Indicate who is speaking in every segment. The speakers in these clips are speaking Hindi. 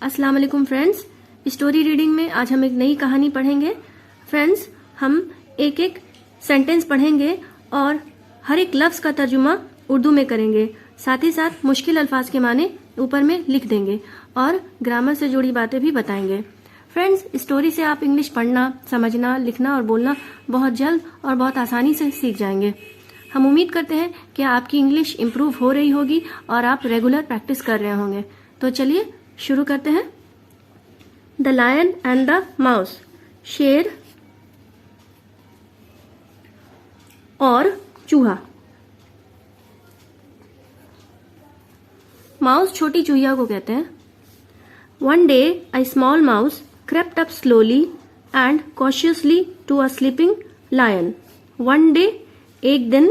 Speaker 1: अस्सलाम वालेकुम फ्रेंड्स। स्टोरी रीडिंग में आज हम एक नई कहानी पढ़ेंगे। फ्रेंड्स, हम एक एक सेंटेंस पढ़ेंगे और हर एक लफ्ज का तर्जुमा उर्दू में करेंगे। साथ ही साथ मुश्किल अल्फाज के माने ऊपर में लिख देंगे और ग्रामर से जुड़ी बातें भी बताएंगे। फ्रेंड्स, स्टोरी से आप इंग्लिश पढ़ना, समझना, लिखना और बोलना बहुत जल्द और बहुत आसानी से सीख जाएंगे। हम उम्मीद करते हैं कि आपकी इंग्लिश इम्प्रूव हो रही होगी और आप रेगुलर प्रैक्टिस कर रहे होंगे। तो चलिए शुरू करते हैं। The lion and the mouse. शेर और चूहा। माउस छोटी चूहिया को कहते हैं। One day a small mouse crept up slowly and cautiously to a sleeping lion. One day, एक दिन,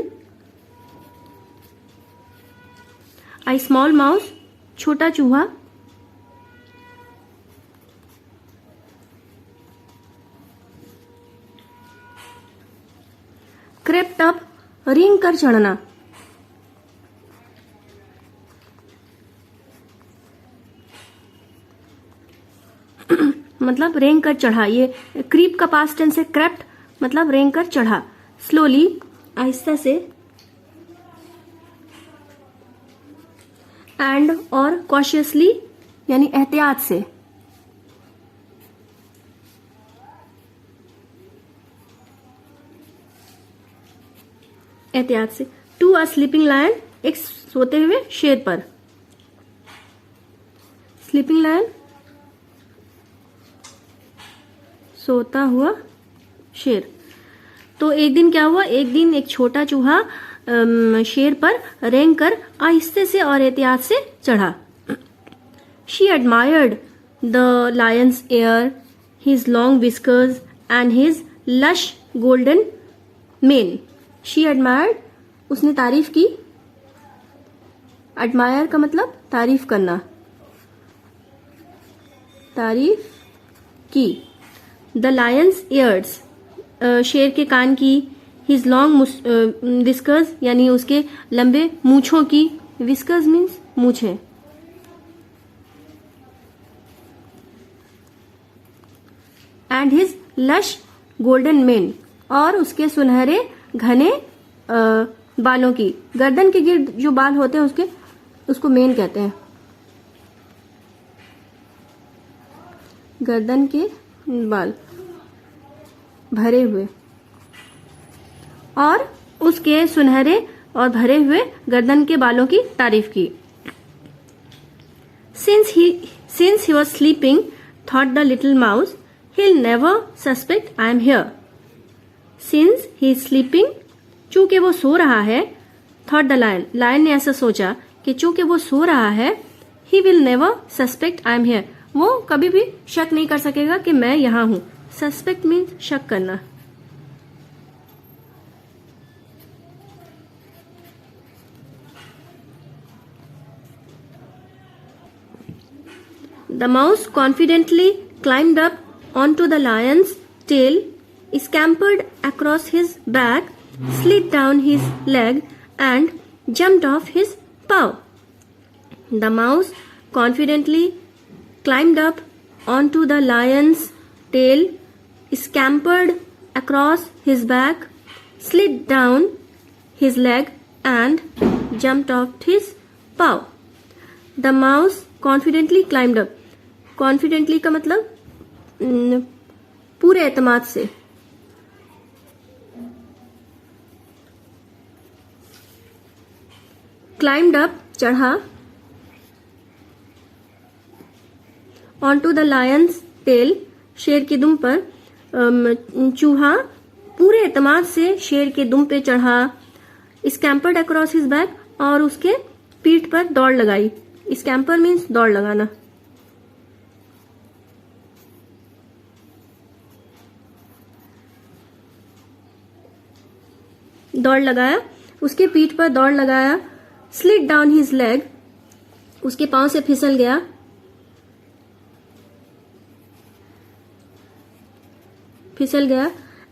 Speaker 1: a small mouse, छोटा चूहा, crept up, रेंग कर चढ़ना, मतलब रेंग कर चढ़ा। ये क्रीप का पास्ट टेंस है, क्रेप्ट मतलब रेंग कर चढ़ा। स्लोली आहिस्ता से, एंड और कॉशियसली यानी एहतियात से। एहतियात से। टू अ स्लीपिंग लायन, एक सोते हुए शेर पर। स्लीपिंग लायन सोता हुआ शेर। तो एक दिन क्या हुआ? एक दिन एक छोटा चूहा शेर पर रेंग कर आहिस्ते से और एहतियात से चढ़ा। She admired the Lions air, his long whiskers and his lush golden main. She admired, उसने तारीफ की। एडमायर का मतलब तारीफ करना, तारीफ की। द लायंस ईयर्स, शेर के कान की। हिज लॉन्ग विस्कर्स यानी उसके लंबे मूछों की। विस्कर्स मीन्स मूछें। And his lush golden mane, और उसके सुनहरे घने बालों की। गर्दन के गिर्द जो बाल होते हैं उसको मेन कहते हैं। गर्दन के बाल भरे हुए, और उसके सुनहरे और भरे हुए गर्दन के बालों की तारीफ की। Since he was sleeping, thought the little mouse, he'll never suspect I am here. Since he is sleeping, चूंकि वो सो रहा है, thought the lion, लायन ने ऐसा सोचा कि चूंकि वो सो रहा है, he will never suspect I am here, वो कभी भी शक नहीं कर सकेगा कि मैं यहां हूं। सस्पेक्ट मीन्स शक करना। The mouse confidently climbed up onto the lion's tail, scampered across his back, slid down his leg, and jumped off his paw. The mouse confidently climbed up onto the lion's tail, scampered across his back, slid down his leg, and jumped off his paw. The mouse confidently climbed up. Confidently का मतलब पूरे एतमाद से। Climbed up चढ़ा। Onto the lion's tail, शेर की दुम पर। चूहा पूरे एतमाद से शेर के दुम पे चढ़ा। स्कैम्पर्ड अक्रॉस हिज बैक, और उसके पीठ पर दौड़ लगाई। स्कैम्पर मीन्स दौड़ लगाना। दौड़ लगाया, उसके पीठ पर दौड़ लगाया। स्लिड डाउन हिज लेग, उसके पांव से फिसल गया।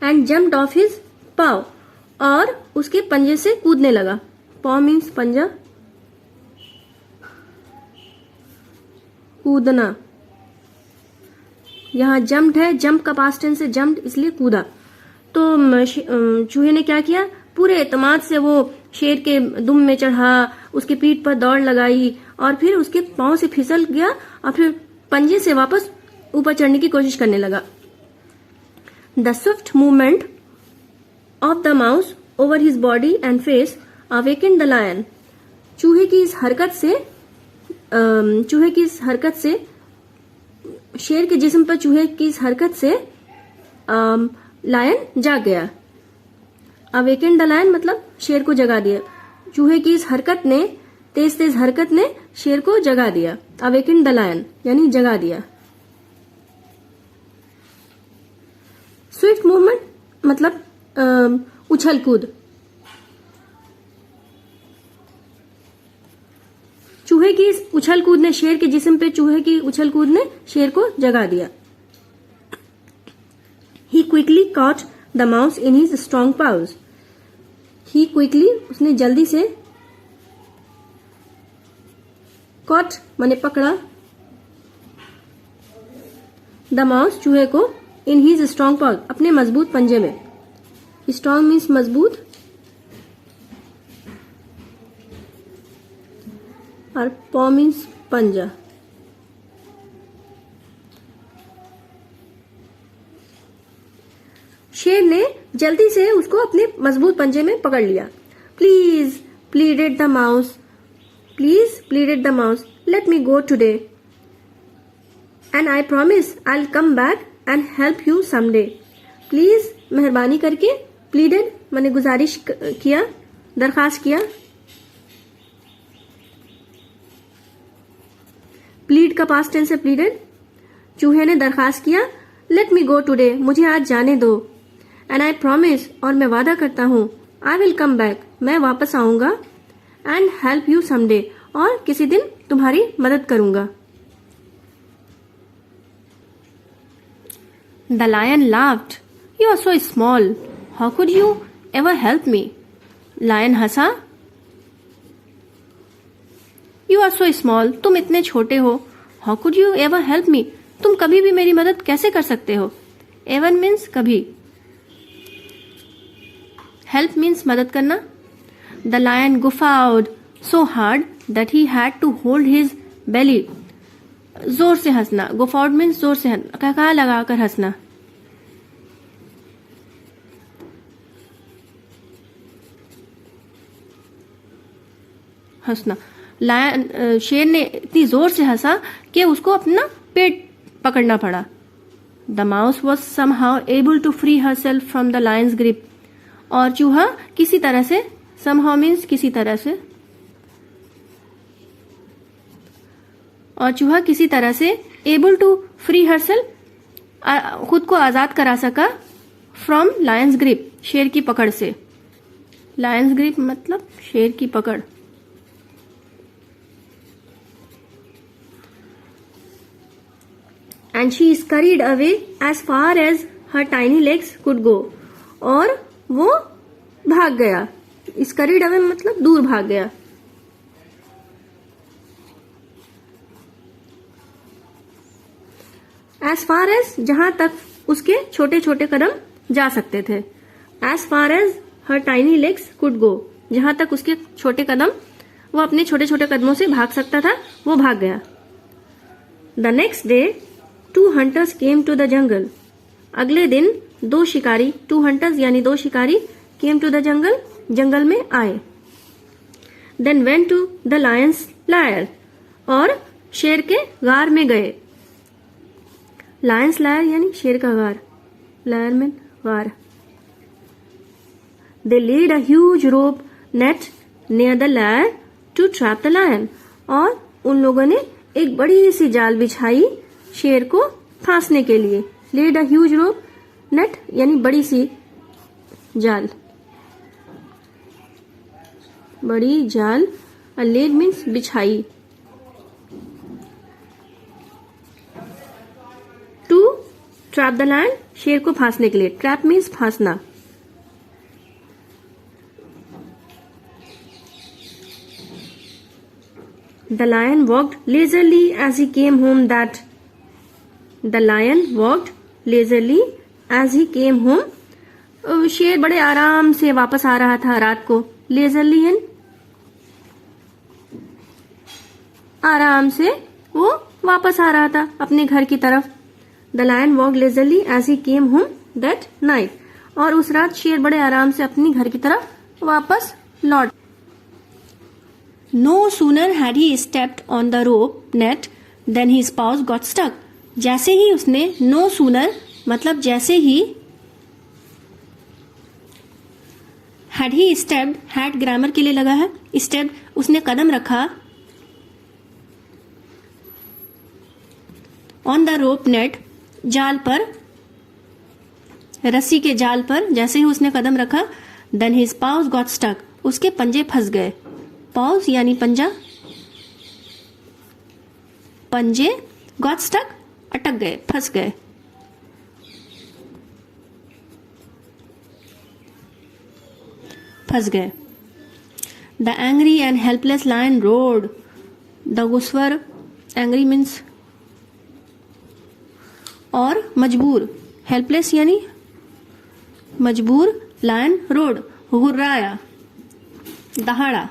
Speaker 1: एंड जम्प्ड ऑफ हिज पाव, और उसके पंजे से कूदने लगा। पाव मीन्स पंजा, कूदना। यहाँ जम्प्ड है, जंप का पास्ट टेंस है, जम्प्ड इसलिए कूदा। तो चूहे ने क्या किया, पूरे एतमाद से वो शेर के दुम में चढ़ा, उसके पीठ पर दौड़ लगाई और फिर उसके पांव से फिसल गया और फिर पंजे से वापस ऊपर चढ़ने की कोशिश करने लगा। The swift movement of the mouse over his body and face awakened the lion. चूहे की इस हरकत से शेर के जिस्म पर चूहे की इस हरकत से लायन जाग गया। अवेकेंड द लायन मतलब शेर को जगा दिया। चूहे की इस हरकत ने, तेज तेज हरकत ने शेर को जगा दिया। अवेकेंड द लायन यानी जगा दिया। स्विफ्ट मूवमेंट मतलब उछल कूद। चूहे की इस उछल कूद ने शेर के जिस्म पे, चूहे की उछल कूद ने शेर को जगा दिया। He quickly caught the mouse in his strong paws. He quickly उसने जल्दी से, caught माने पकड़ा, the mouse चूहे को, in his strong paws अपने मजबूत पंजे में। Strong means मजबूत और paw means पंजा। शेर ने जल्दी से उसको अपने मजबूत पंजे में पकड़ लिया। Please pleaded the mouse, please pleaded the mouse, let me go today and I promise I will come back and help you someday. Please मेहरबानी करके, प्लीडेड मैंने गुजारिश किया, दरखास्त किया। प्लीड का पास्ट टेंस है प्लीडेड। चूहे ने दरखास्त किया, लेट मी गो टुडे मुझे आज जाने दो, एंड आई प्रॉमिस और मैं वादा करता हूँ, आई विल कम बैक मैं वापस आऊंगा, एंड हेल्प यू समडे और किसी दिन तुम्हारी मदद करूंगा। The lion laughed, you are so small, how could you ever help me. Lion हंसा, यू आर सो स्मॉल तुम इतने छोटे हो, how could you ever help me तुम कभी भी मेरी मदद कैसे कर सकते हो। एवर मीन्स कभी, हेल्प मीन्स मदद करना। The lion guffawed so hard that he had to hold his belly, जोर से हंसना। गुफाउड मीन्स जोर से कहा लगाकर हंसना। हंसना। लायन शेर ने इतनी जोर से हंसा कि उसको अपना पेट पकड़ना पड़ा। The mouse was somehow able to free herself from the lion's grip, और चूहा किसी तरह से, समहाउ मीन्स किसी तरह से, और चूहा किसी तरह से able to free herself खुद को आजाद करा सका, फ्रॉम लायंस ग्रिप शेर की पकड़ से। लायंस ग्रिप मतलब शेर की पकड़। And she scurried away as far as her tiny legs could go. और वो भाग गया। Scurried away मतलब दूर भाग गया। As far as जहां तक उसके छोटे छोटे कदम जा सकते थे। As far as her tiny legs could go, जहां तक उसके छोटे कदम, वो अपने छोटे छोटे कदमों से भाग सकता था, वो भाग गया। The next day, 2 hunters came to the jungle. अगले दिन 2 शिकारी, 2 hunters यानी 2 शिकारी, came to the jungle, जंगल में आए। Then went to the lion's lair, और शेर के गार में गए। Lion's lair यानी शेर का गार, lair में गार। They laid a huge rope net near the lair to trap the lion, और उन लोगों ने एक बड़ी सी जाल बिछाई शेर को फांसने के लिए। Laid a huge rope, net यानी बड़ी सी जाल, बड़ी जाल। लेड मीन्स बिछाई। टू ट्रैप द लायन शेर को फांसने के लिए। ट्रैप मीन्स फांसना। The lion walked leisurely as he came home that the lion walked leisurely as he came home. शेर बड़े आराम से वापस आ रहा था रात को। लेजरली इन आराम से वो वापस आ रहा था अपने घर की तरफ। The lion walked leisurely as he came home that night. और उस रात शेर बड़े आराम से अपनी घर की तरफ वापस लौट। No sooner had he stepped on the rope net then his paws got stuck. जैसे ही उसने नो सूनर मतलब जैसे ही had he stepped, had grammar के लिए लगा है, स्टेप्ड उसने कदम रखा, ऑन द रोप नेट जाल पर, रस्सी के जाल पर जैसे ही उसने कदम रखा, then his paws got stuck उसके पंजे फंस गए। पाउज यानी पंजा, पंजे, गॉट स्टक अटक गए, फंस गए। फंस गए। The angry and helpless lion roared. The गुस्वर, एंग्री मीन्स और मजबूर, हेल्पलेस यानी मजबूर, लायन रोड हुर्राया, दहाड़ा।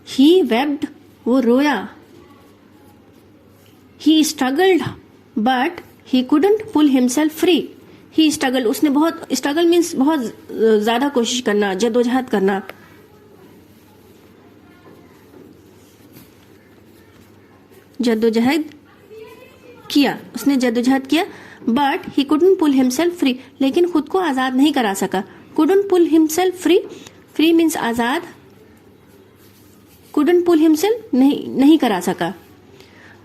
Speaker 1: ही वेब्ड वो रोया। He struggled but he couldn't pull himself free. He struggle उसने बहुत, स्ट्रगल मीन्स बहुत ज्यादा कोशिश करना, जद्दोजहद करना। जद्दोजहद किया, उसने जद्दोजहद किया, but he couldn't pull himself free लेकिन खुद को आजाद नहीं करा सका। Couldn't pull himself free, free means आजाद, कुडंट पुल हिमसेल्फ नहीं करा सका।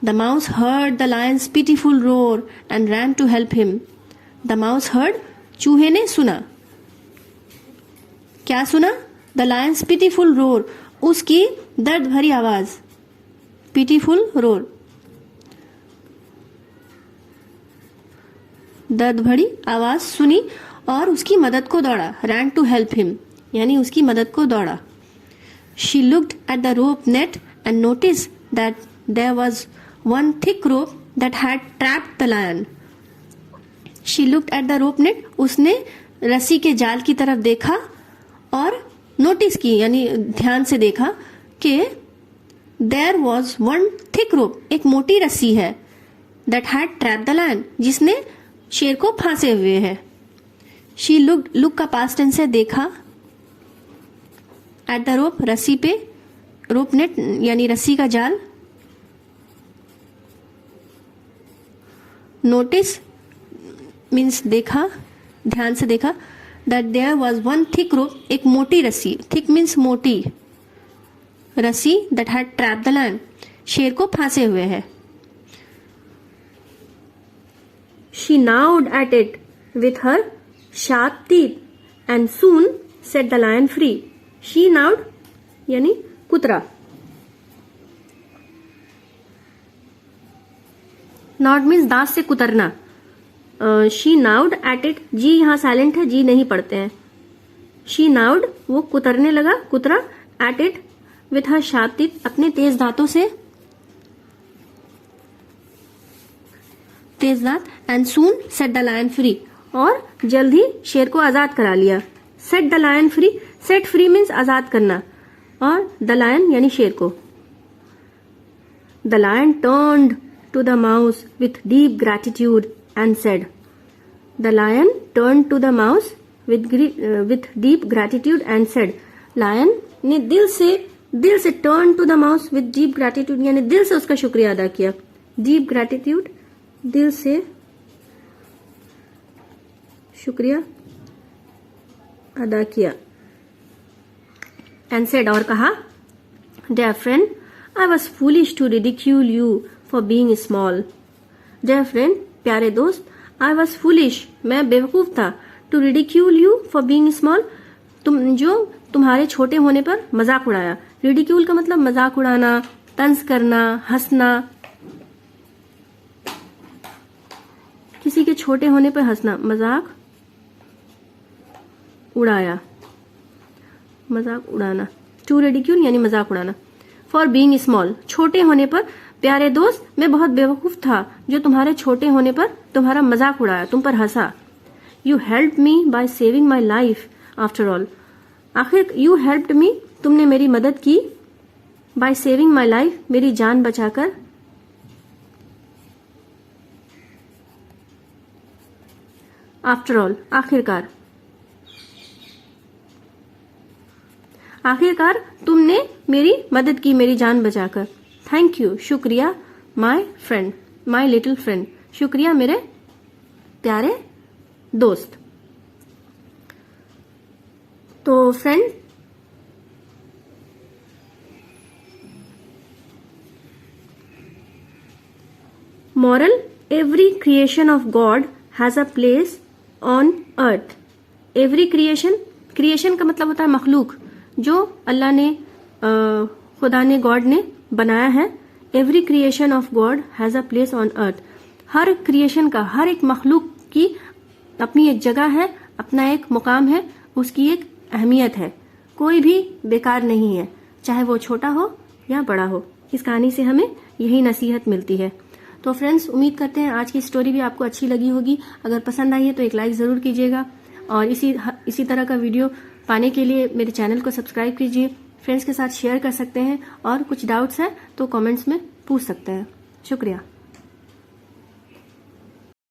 Speaker 1: The mouse heard the lion's pitiful roar and ran to help him. The mouse heard, चूहे ने सुना। क्या सुना? द लायंस पिटीफुल रोर, उसकी दर्द भरी आवाज, पिटीफुल रोर, दर्द भरी आवाज सुनी और उसकी मदद को दौड़ा। रैन टू हेल्प हिम यानी उसकी मदद को दौड़ा। She looked at the rope net and notice that there was one thick rope that had trapped the lion. She looked at the rope net, उसने रस्सी के जाल की तरफ देखा और नोटिस की यानी ध्यान से देखा कि there was one thick rope, एक मोटी रस्सी है, that had trapped the lion, जिसने शेर को फांसे हुए है। शी लुक्ड, लुक का पास्ट टेंस है, देखा, एट द रोप रस्सी पे, रोप नेट यानी रस्सी का जाल, नोटिस मीन्स देखा, ध्यान से देखा, that there was one thick rope, एक मोटी रस्सी, थिक मीन्स मोटी रस्सी, that had trapped the lion, शेर को फांसे हुए है। She gnawed at it with her sharp teeth and soon set the lion free. She gnawed यानी कुतरा। Gnawed means दांत से कुतरना। She gnawed at it, जी यहाँ साइलेंट है, जी नहीं पढ़ते हैं। She gnawed वो कुतरने लगा, कुतरा, at it with her sharp teeth अपने तेज दांतों से, तेज दांत, and soon set the lion free और जल्द ही शेर को आजाद करा लिया। Set the lion free, set free means आजाद करना और द लायन यानी शेर को। The lion turned to the mouse with deep gratitude and said. The lion turned to the mouse with deep gratitude and said. लायन ने दिल से turn to the mouse with deep gratitude यानी दिल से उसका शुक्रिया अदा किया। डीप ग्रैटिट्यूड दिल से शुक्रिया अदा किया। एंड सेड और कहा, dear friend I was foolish to ridicule you for being small. Dear friend प्यारे दोस्त, आई वॉज फूलिश मैं बेवकूफ था, to ridicule you for being small तुम्हारे छोटे होने पर मजाक उड़ाया। रिडिक्यूल का मतलब मजाक उड़ाना, तंज करना, हंसना, किसी के छोटे होने पर हंसना, मजाक उड़ाया, मजाक उड़ाना। टू रिडिक्यूल यानी मजाक उड़ाना। फॉर बीइंग स्मॉल, छोटे होने पर। प्यारे दोस्त, मैं बहुत बेवकूफ था जो तुम्हारे छोटे होने पर तुम्हारा मजाक उड़ाया, तुम पर हंसा। You help me by saving my life after all, आखिर यू हेल्प्ड मी, तुमने मेरी मदद की। बाय सेविंग माई लाइफ, मेरी जान बचाकर। आफ्टर ऑल, आखिरकार। आखिरकार तुमने मेरी मदद की, मेरी जान बचाकर। थैंक यू, शुक्रिया। My friend, my little friend, शुक्रिया मेरे प्यारे दोस्त। तो friend, moral, every creation of God has a place on earth. Every creation, creation का मतलब होता है मखलूक, जो अल्लाह ने, खुदा ने, गॉड ने बनाया है। Every creation of God has a place on earth, her creation का, हर एक मखलूक की अपनी एक जगह है, अपना एक मुकाम है, उसकी एक अहमियत है। कोई भी बेकार नहीं है, चाहे वो छोटा हो या बड़ा हो। इस कहानी से हमें यही नसीहत मिलती है। तो फ्रेंड्स, उम्मीद करते हैं आज की स्टोरी भी आपको अच्छी लगी होगी। अगर पसंद आई है तो एक लाइक जरूर कीजिएगा, और इसी तरह का वीडियो पाने के लिए मेरे चैनल को सब्सक्राइब कीजिए। फ्रेंड्स के साथ शेयर कर सकते हैं, और कुछ डाउट्स हैं तो कमेंट्स में पूछ सकते हैं। शुक्रिया।